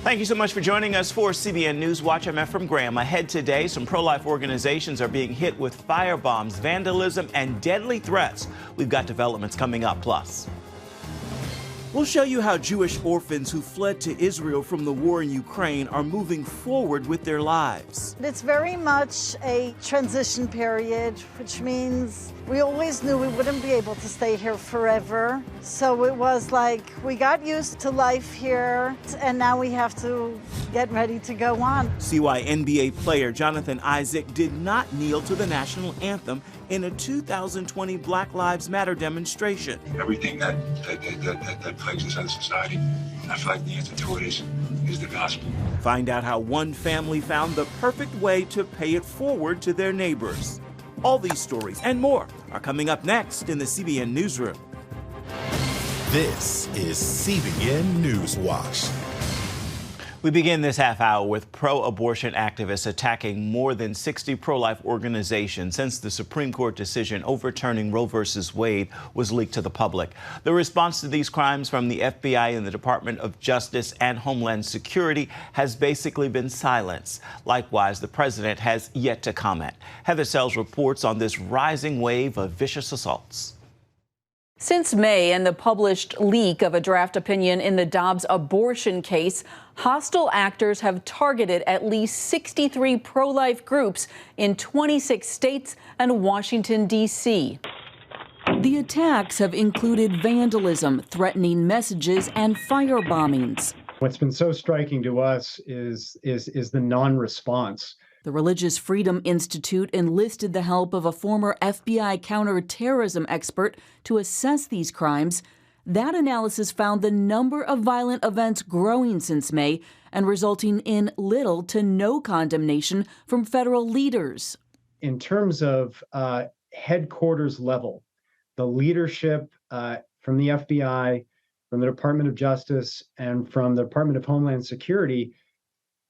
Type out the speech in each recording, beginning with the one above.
Thank you so much for joining us for CBN NewsWatch. I'm Ephraim Graham. Ahead today, some pro-life organizations are being hit with firebombs, vandalism, and deadly threats. We've got developments coming up. Plus, we'll show you how Jewish orphans who fled to Israel from the war in Ukraine are moving forward with their lives. It's very much a transition period, which means we always knew we wouldn't be able to stay here forever. So it was like we got used to life here, and now we have to get ready to go on. See why NBA player Jonathan Isaac did not kneel to the national anthem in a 2020 Black Lives Matter demonstration. Everything that plagues us as a society, I feel like the answer to it is the gospel. Find out how one family found the perfect way to pay it forward to their neighbors. All these stories and more are coming up next in the CBN Newsroom. This is CBN NewsWatch. We begin this half hour with pro-abortion activists attacking more than 60 pro-life organizations since the Supreme Court decision overturning Roe v. Wade was leaked to the public. The response to these crimes from the FBI and the Department of Justice and Homeland Security has basically been silence. Likewise, the president has yet to comment. Heather Sells reports on this rising wave of vicious assaults. Since May and the published leak of a draft opinion in the Dobbs abortion case, hostile actors have targeted at least 63 pro-life groups in 26 states and Washington, D.C. The attacks have included vandalism, threatening messages, and firebombings. What's been so striking to us is the non-response. The Religious Freedom Institute enlisted the help of a former FBI counterterrorism expert to assess these crimes. That analysis found the number of violent events growing since May and resulting in little to no condemnation from federal leaders. In terms of headquarters level, the leadership from the FBI, from the Department of Justice, and from the Department of Homeland Security,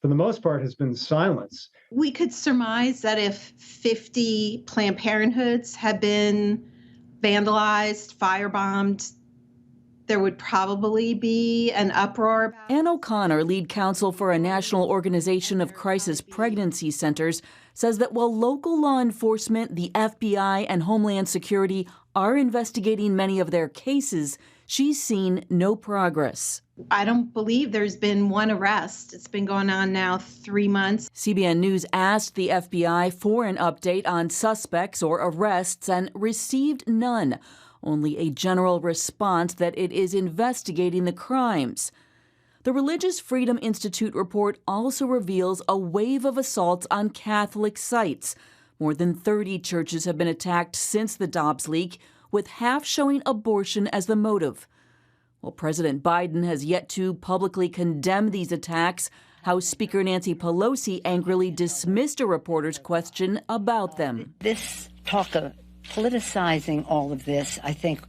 for the most part, has been silence. We could surmise that if 50 Planned Parenthoods had been vandalized, firebombed, there would probably be an uproar. Ann O'Connor, lead counsel for a national organization of crisis pregnancy centers, says that while local law enforcement, the FBI, and Homeland Security are investigating many of their cases, she's seen no progress. I don't believe there's been one arrest. It's been going on now 3 months. CBN News asked the FBI for an update on suspects or arrests and received none. Only a general response that it is investigating the crimes. The Religious Freedom Institute report also reveals a wave of assaults on Catholic sites. More than 30 churches have been attacked since the Dobbs leak, with half showing abortion as the motive. While President Biden has yet to publicly condemn these attacks, House Speaker Nancy Pelosi angrily dismissed a reporter's question about them. This talk of politicizing all of this, I think,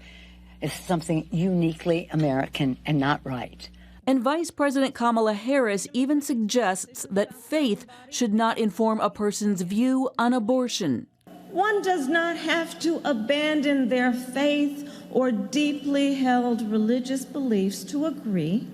is something uniquely American and not right. And Vice President Kamala Harris even suggests that faith should not inform a person's view on abortion. One does not have to abandon their faith or deeply held religious beliefs to agree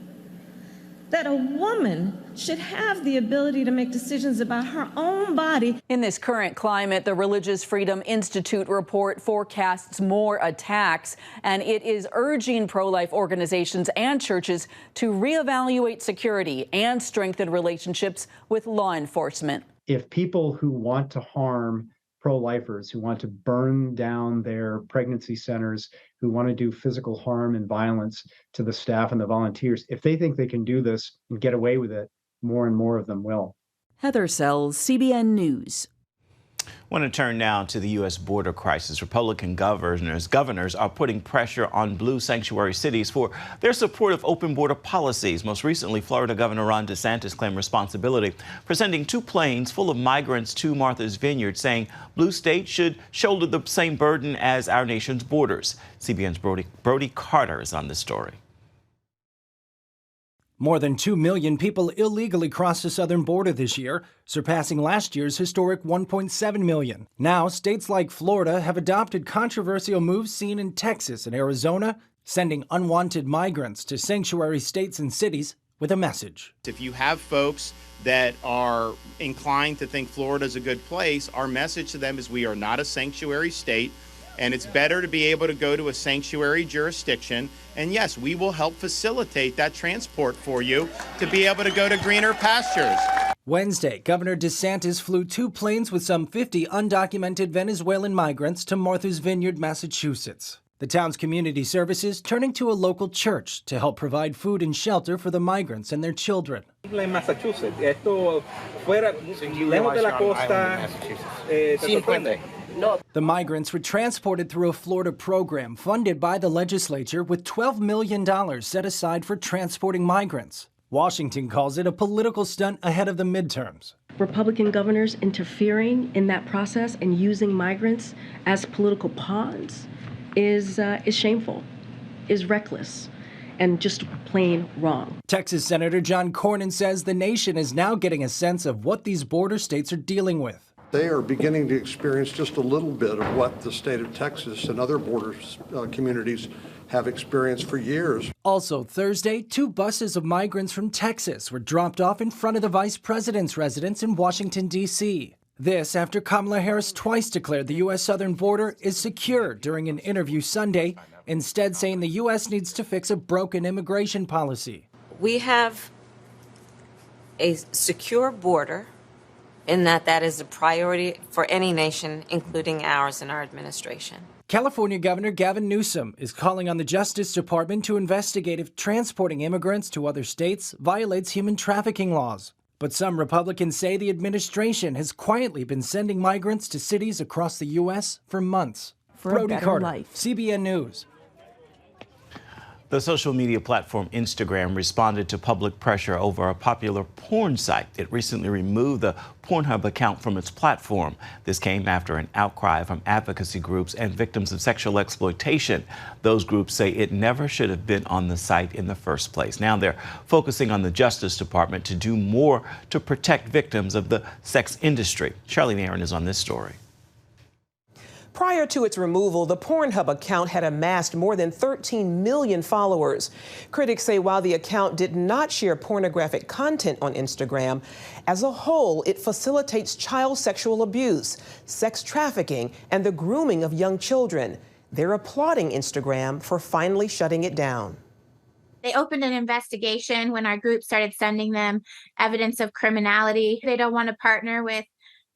that a woman should have the ability to make decisions about her own body. In this current climate, the Religious Freedom Institute report forecasts more attacks, and it is urging pro-life organizations and churches to reevaluate security and strengthen relationships with law enforcement. If people who want to harm pro-lifers, who want to burn down their pregnancy centers, who want to do physical harm and violence to the staff and the volunteers, if they think they can do this and get away with it, more and more of them will. Heather Sells, CBN News. I want to turn now to the U.S. border crisis. Republican governors are putting pressure on blue sanctuary cities for their support of open border policies. Most recently, Florida Governor Ron DeSantis claimed responsibility for sending 2 planes full of migrants to Martha's Vineyard, saying blue states should shoulder the same burden as our nation's borders. CBN's Brody Carter is on this story. More than 2 million people illegally crossed the southern border this year, surpassing last year's historic 1.7 million. Now, states like Florida have adopted controversial moves seen in Texas and Arizona, sending unwanted migrants to sanctuary states and cities, with a message. If you have folks that are inclined to think Florida is a good place, our message to them is we are not a sanctuary state, and it's better to be able to go to a sanctuary jurisdiction. And yes, we will help facilitate that transport for you to be able to go to greener pastures. Wednesday, Governor DeSantis flew 2 planes with some 50 undocumented Venezuelan migrants to Martha's Vineyard, Massachusetts. The town's community services turning to a local church to help provide food and shelter for the migrants and their children. En Massachusetts, esto fuera lejos de la costa, te sorprende. The migrants were transported through a Florida program funded by the legislature with $12 million set aside for transporting migrants. Washington calls it a political stunt ahead of the midterms. Republican governors interfering in that process and using migrants as political pawns is shameful, is reckless, and just plain wrong. Texas Senator John Cornyn says the nation is now getting a sense of what these border states are dealing with. They are beginning to experience just a little bit of what the state of Texas and other border communities have experienced for years. Also Thursday, 2 buses of migrants from Texas were dropped off in front of the vice president's residence in Washington, D.C. This after Kamala Harris twice declared the U.S. southern border is secure during an interview Sunday, instead saying the U.S. needs to fix a broken immigration policy. We have a secure border in that is a priority for any nation, including ours and our administration. California Governor Gavin Newsom is calling on the Justice Department to investigate if transporting immigrants to other states violates human trafficking laws. But some Republicans say the administration has quietly been sending migrants to cities across the U.S. for months. Brody Carter, CBN News. The social media platform Instagram responded to public pressure over a popular porn site. It recently removed the Pornhub account from its platform. This came after an outcry from advocacy groups and victims of sexual exploitation. Those groups say it never should have been on the site in the first place. Now they're focusing on the Justice Department to do more to protect victims of the sex industry. Charlene Aaron is on this story. Prior to its removal, the Pornhub account had amassed more than 13 million followers. Critics say while the account did not share pornographic content on Instagram, as a whole, it facilitates child sexual abuse, sex trafficking, and the grooming of young children. They're applauding Instagram for finally shutting it down. They opened an investigation when our group started sending them evidence of criminality. They don't want to partner with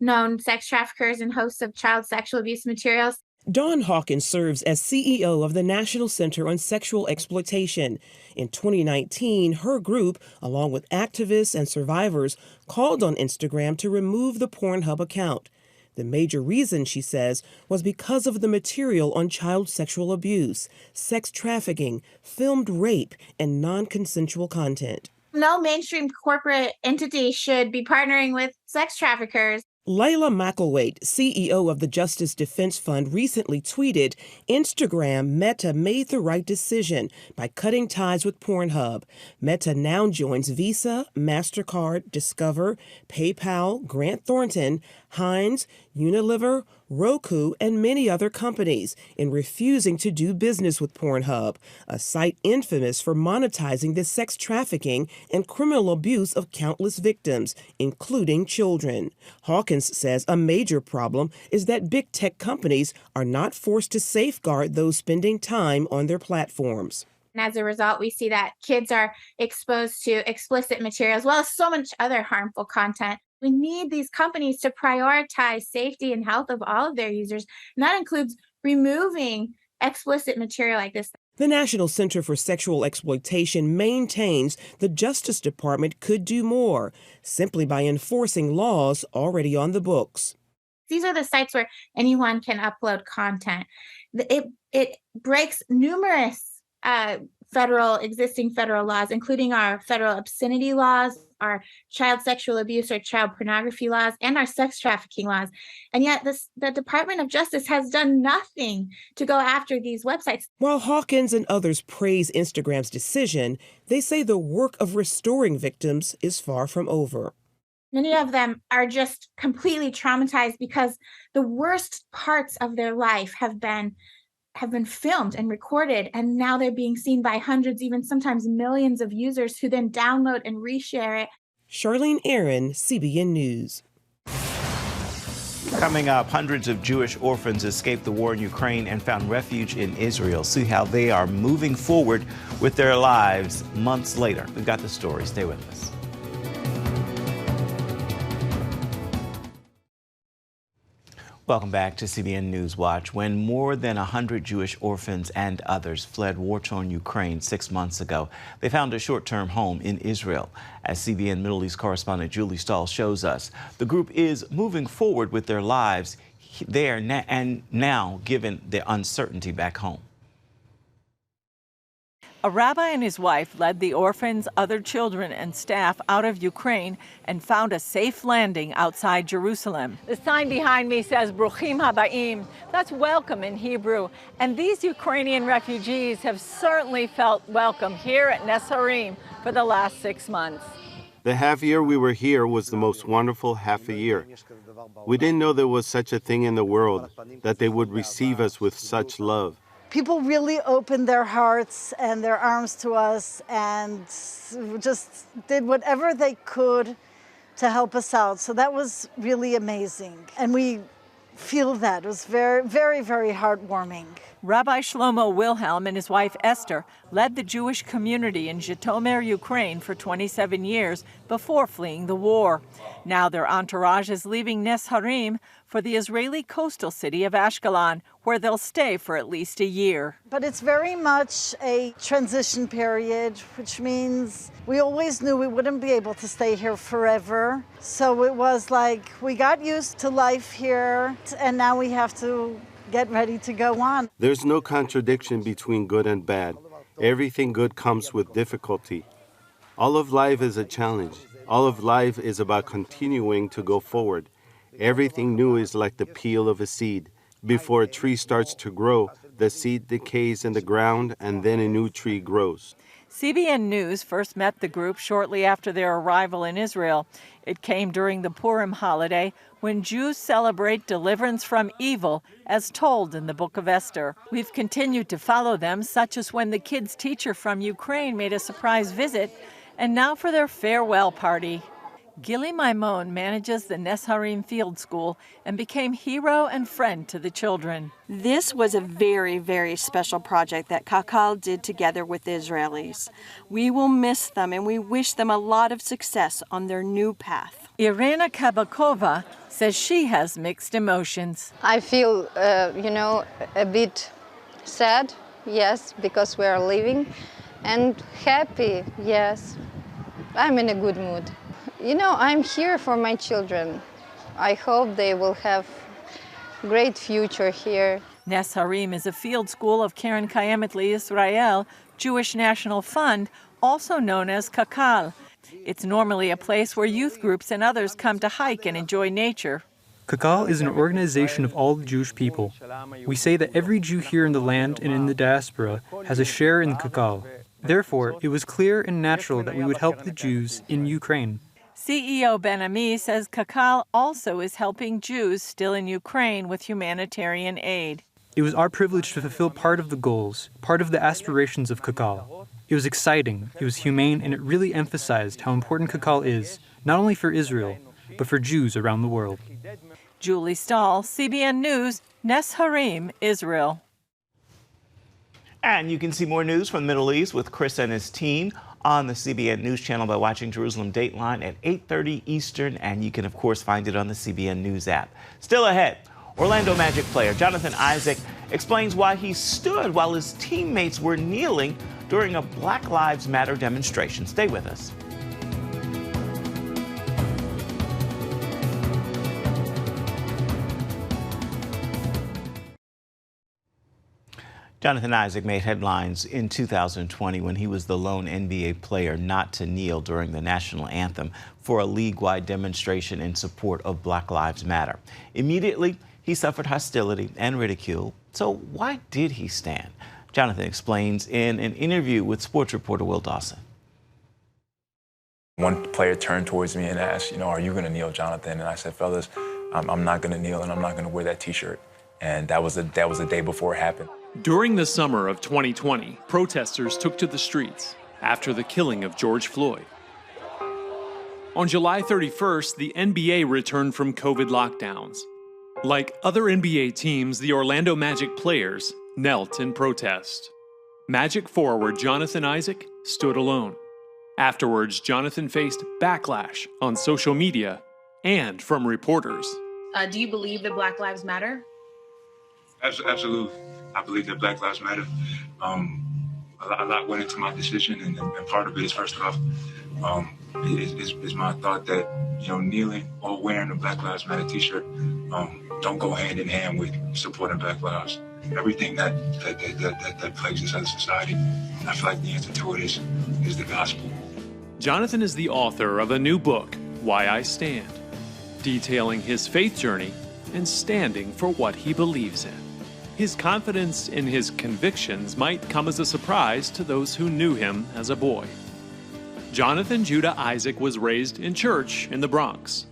known sex traffickers and hosts of child sexual abuse materials. Dawn Hawkins serves as CEO of the National Center on Sexual Exploitation. In 2019, her group, along with activists and survivors, called on Instagram to remove the Pornhub account. The major reason, she says, was because of the material on child sexual abuse, sex trafficking, filmed rape, and non-consensual content. No mainstream corporate entity should be partnering with sex traffickers. Layla McElwaite, CEO of the Justice Defense Fund, recently tweeted, Instagram Meta made the right decision by cutting ties with Pornhub. Meta now joins Visa, MasterCard, Discover, PayPal, Grant Thornton, Heinz, Unilever, Roku, and many other companies in refusing to do business with Pornhub, a site infamous for monetizing the sex trafficking and criminal abuse of countless victims, including children. Hawkins says a major problem is that big tech companies are not forced to safeguard those spending time on their platforms. And as a result, we see that kids are exposed to explicit material as well as so much other harmful content. We need these companies to prioritize safety and health of all of their users, and that includes removing explicit material like this. The National Center for Sexual Exploitation maintains the Justice Department could do more, simply by enforcing laws already on the books. These are the sites where anyone can upload content. It breaks numerous existing federal laws, including our federal obscenity laws, our child sexual abuse or child pornography laws, and our sex trafficking laws. And yet the Department of Justice has done nothing to go after these websites. While Hawkins and others praise Instagram's decision, they say the work of restoring victims is far from over. Many of them are just completely traumatized because the worst parts of their life have been have been filmed and recorded, and now they're being seen by hundreds, even sometimes millions of users who then download and reshare it. Charlene Aaron, CBN News. Coming up, hundreds of Jewish orphans escaped the war in Ukraine and found refuge in Israel. See how they are moving forward with their lives months later. We've got the story. Stay with us. Welcome back to CBN News Watch. When more than 100 Jewish orphans and others fled war-torn Ukraine 6 months ago, they found a short-term home in Israel. As CBN Middle East correspondent Julie Stahl shows us, the group is moving forward with their lives there and now, given the uncertainty back home. A rabbi and his wife led the orphans, other children, and staff out of Ukraine and found a safe landing outside Jerusalem. The sign behind me says Bruchim Habaim. That's welcome in Hebrew. And these Ukrainian refugees have certainly felt welcome here at Nes Harim for the last 6 months. The half year we were here was the most wonderful half a year. We didn't know there was such a thing in the world, that they would receive us with such love. People really opened their hearts and their arms to us and just did whatever they could to help us out. So that was really amazing. And we feel that. It was very, very, very heartwarming. Rabbi Shlomo Wilhelm and his wife Esther led the Jewish community in Zhytomyr, Ukraine for 27 years before fleeing the war. Now their entourage is leaving Nes Harim for the Israeli coastal city of Ashkelon, where they'll stay for at least a year. But it's very much a transition period, which means we always knew we wouldn't be able to stay here forever. So it was like we got used to life here, and now we have to get ready to go on. There's no contradiction between good and bad. Everything good comes with difficulty. All of life is a challenge. All of life is about continuing to go forward. Everything new is like the peel of a seed. Before a tree starts to grow, the seed decays in the ground and then a new tree grows. CBN News first met the group shortly after their arrival in Israel. It came during the Purim holiday, when Jews celebrate deliverance from evil, as told in the book of Esther. We've continued to follow them, such as when the kids' teacher from Ukraine made a surprise visit, and now for their farewell party. Gili Maimon manages the Nes Harim Field School and became hero and friend to the children. This was a very, very special project that Kakal did together with the Israelis. We will miss them and we wish them a lot of success on their new path. Irina Kabakova says she has mixed emotions. I feel, a bit sad, yes, because we are leaving, and happy, yes. I'm in a good mood. I'm here for my children. I hope they will have great future here. Nes Harim is a field school of Keren Kayemet LeYisrael, Jewish National Fund, also known as Kakal. It's normally a place where youth groups and others come to hike and enjoy nature. Kakal is an organization of all the Jewish people. We say that every Jew here in the land and in the diaspora has a share in Kakal. Therefore, it was clear and natural that we would help the Jews in Ukraine. CEO Ben Ami says Kakal also is helping Jews still in Ukraine with humanitarian aid. It was our privilege to fulfill part of the goals, part of the aspirations of Kakal. It was exciting, it was humane, and it really emphasized how important Kakal is, not only for Israel, but for Jews around the world. Julie Stahl, CBN News, Nes Harim, Israel. And you can see more news from the Middle East with Chris and his team on the CBN News Channel by watching Jerusalem Dateline at 8:30 Eastern, and you can, of course, find it on the CBN News app. Still ahead, Orlando Magic player Jonathan Isaac explains why he stood while his teammates were kneeling during a Black Lives Matter demonstration. Stay with us. Jonathan Isaac made headlines in 2020 when he was the lone NBA player not to kneel during the national anthem for a league-wide demonstration in support of Black Lives Matter. Immediately, he suffered hostility and ridicule. So why did he stand? Jonathan explains in an interview with sports reporter Will Dawson. One player turned towards me and asked, are you going to kneel, Jonathan? And I said, fellas, I'm not going to kneel and I'm not going to wear that T-shirt. And that was the day before it happened. During the summer of 2020, protesters took to the streets after the killing of George Floyd. On July 31st, the NBA returned from COVID lockdowns. Like other NBA teams, the Orlando Magic players knelt in protest. Magic forward Jonathan Isaac stood alone. Afterwards, Jonathan faced backlash on social media and from reporters. Do you believe that Black Lives Matter? Absolutely. I believe that Black Lives Matter. A lot went into my decision, and part of it is, first off, is my thought that, kneeling or wearing a Black Lives Matter t-shirt don't go hand in hand with supporting Black lives. Everything that plagues us as a society, I feel like the answer to it is the gospel. Jonathan is the author of a new book, Why I Stand, detailing his faith journey and standing for what he believes in. His confidence in his convictions might come as a surprise to those who knew him as a boy. Jonathan Judah Isaac was raised in church in the Bronx.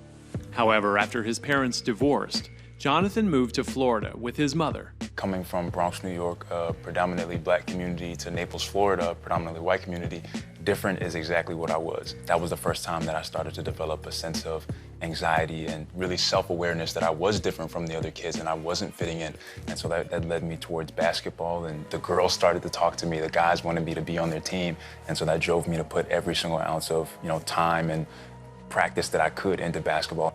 However, after his parents divorced, Jonathan moved to Florida with his mother. Coming from Bronx, New York, a predominantly black community, to Naples, Florida, a predominantly white community, different is exactly what I was. That was the first time that I started to develop a sense of anxiety and really self-awareness that I was different from the other kids and I wasn't fitting in. And so that led me towards basketball, and the girls started to talk to me. The guys wanted me to be on their team. And so that drove me to put every single ounce of, time and practice that I could into basketball.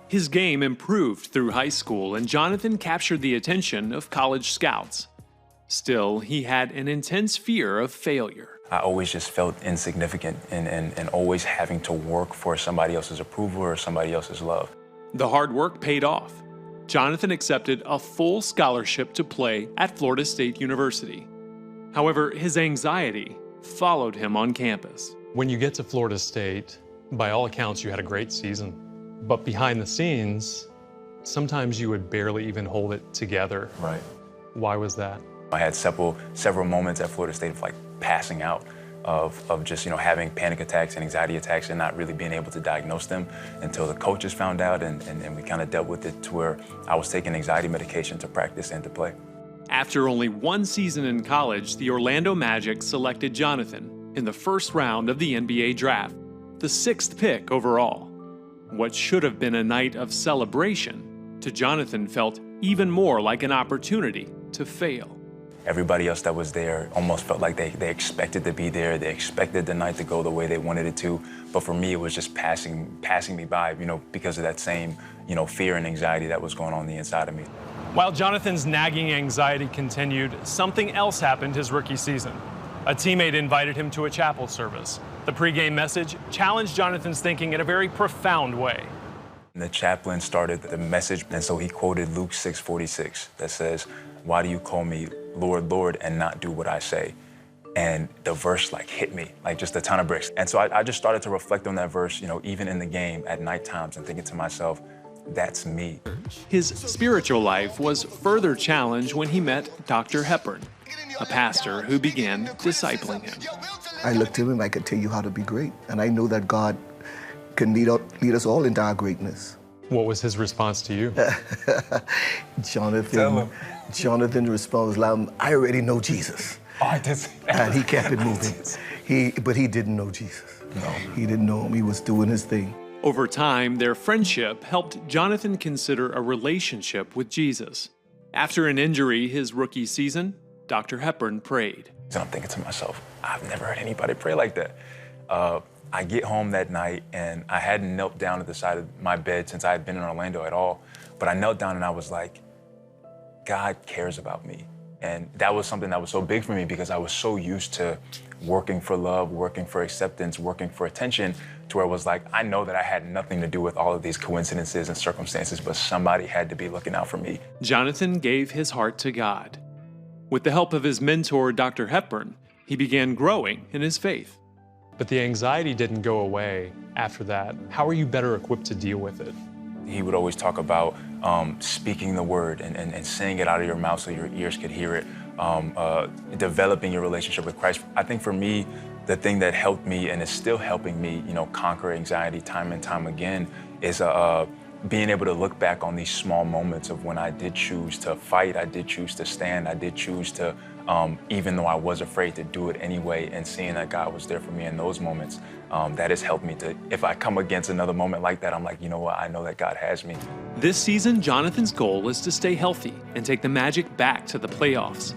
His game improved through high school, and Jonathan captured the attention of college scouts. Still, he had an intense fear of failure. I always just felt insignificant and always having to work for somebody else's approval or somebody else's love. The hard work paid off. Jonathan accepted a full scholarship to play at Florida State University. However, his anxiety followed him on campus. When you get to Florida State, by all accounts, you had a great season. But behind the scenes, sometimes you would barely even hold it together. Right. Why was that? I had several moments at Florida State of passing out, of just having panic attacks and anxiety attacks and not really being able to diagnose them until the coaches found out, and we kind of dealt with it to where I was taking anxiety medication to practice and to play. After only one season in college, the Orlando Magic selected Jonathan in the first round of the NBA draft, the 6th pick overall. What should have been a night of celebration, to Jonathan felt even more like an opportunity to fail. Everybody else that was there almost felt like they expected to be there. They expected the night to go the way they wanted it to. But for me, it was just passing me by, because of that same, fear and anxiety that was going on the inside of me. While Jonathan's nagging anxiety continued, something else happened his rookie season. A teammate invited him to a chapel service. The pregame message challenged Jonathan's thinking in a very profound way. The chaplain started the message, and so he quoted Luke 6:46 that says, "Why do you call me Lord, Lord, and not do what I say?" And the verse hit me, just a ton of bricks. And so I just started to reflect on that verse, even in the game at night times, and thinking to myself, that's me. His spiritual life was further challenged when he met Dr. Hepburn, a pastor who began discipling him. I looked to him and I could tell you how to be great. And I know that God can lead us all into our greatness. What was his response to you? Jonathan's response was, I already know Jesus. Oh, I did. And he kept it moving. But he didn't know Jesus. No, he didn't know him. He was doing his thing. Over time, their friendship helped Jonathan consider a relationship with Jesus. After an injury his rookie season, Dr. Hepburn prayed. And I'm thinking to myself, I've never heard anybody pray like that. I get home that night, and I hadn't knelt down at the side of my bed since I had been in Orlando at all. But I knelt down and I was like, God cares about me. And that was something that was so big for me because I was so used to working for love, working for acceptance, working for attention, to where it was like, I know that I had nothing to do with all of these coincidences and circumstances, but somebody had to be looking out for me. Jonathan gave his heart to God. With the help of his mentor, Dr. Hepburn, he began growing in his faith. But the anxiety didn't go away after that. How are you better equipped to deal with it? He would always talk about speaking the word and saying it out of your mouth so your ears could hear it, developing your relationship with Christ. I think for me, the thing that helped me and is still helping me, conquer anxiety time and time again is being able to look back on these small moments of when I did choose to fight, I did choose to stand, I did choose to, even though I was afraid, to do it anyway, and seeing that God was there for me in those moments, that has helped me to, if I come against another moment like that, I'm like, you know what, I know that God has me. This season, Jonathan's goal is to stay healthy and take the Magic back to the playoffs.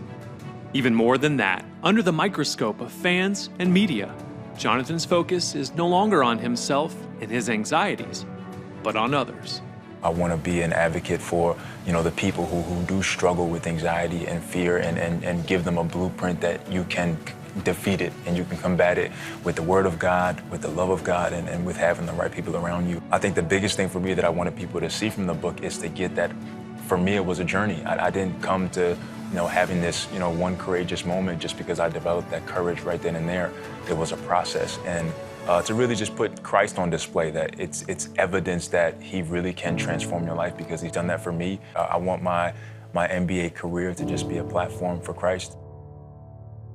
Even more than that, under the microscope of fans and media, Jonathan's focus is no longer on himself and his anxieties, but on others. I want to be an advocate for, the people who do struggle with anxiety and fear, and give them a blueprint that you can defeat it and you can combat it with the Word of God, with the love of God, and with having the right people around you. I think the biggest thing for me that I wanted people to see from the book is to get that, for me, it was a journey. I didn't come to having this, one courageous moment just because I developed that courage right then and there. It was a process, and to really just put Christ on display, that it's evidence that He really can transform your life because He's done that for me. I want my NBA career to just be a platform for Christ.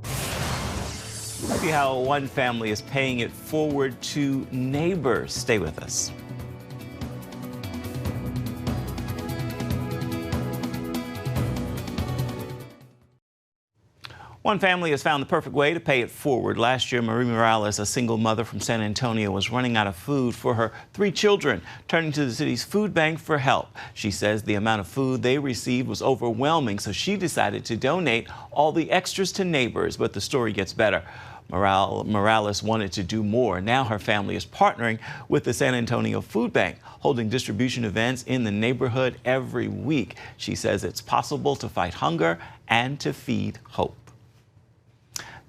See how one family is paying it forward to neighbors. Stay with us. One family has found the perfect way to pay it forward. Last year, Marie Morales, a single mother from San Antonio, was running out of food for her 3 children, turning to the city's food bank for help. She says the amount of food they received was overwhelming, so she decided to donate all the extras to neighbors. But the story gets better. Morales wanted to do more. Now her family is partnering with the San Antonio Food Bank, holding distribution events in the neighborhood every week. She says it's possible to fight hunger and to feed hope.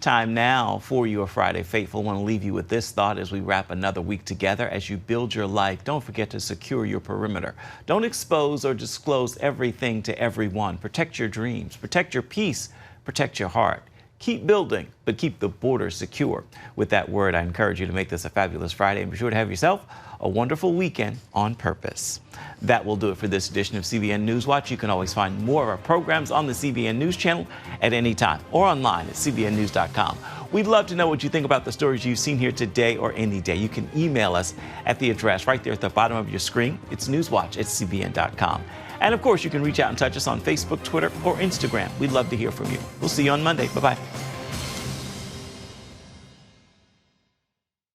Time now for your Friday Faithful. I want to leave you with this thought as we wrap another week together. As you build your life, don't forget to secure your perimeter. Don't expose or disclose everything to everyone. Protect your dreams, protect your peace, protect your heart. Keep building, but keep the border secure. With that word, I encourage you to make this a fabulous Friday, and be sure to have yourself a wonderful weekend on purpose. That will do it for this edition of CBN News Watch. You can always find more of our programs on the CBN News Channel at any time or online at cbnnews.com. We'd love to know what you think about the stories you've seen here today or any day. You can email us at the address right there at the bottom of your screen. It's newswatch@cbn.com. And of course, you can reach out and touch us on Facebook, Twitter, or Instagram. We'd love to hear from you. We'll see you on Monday. Bye-bye.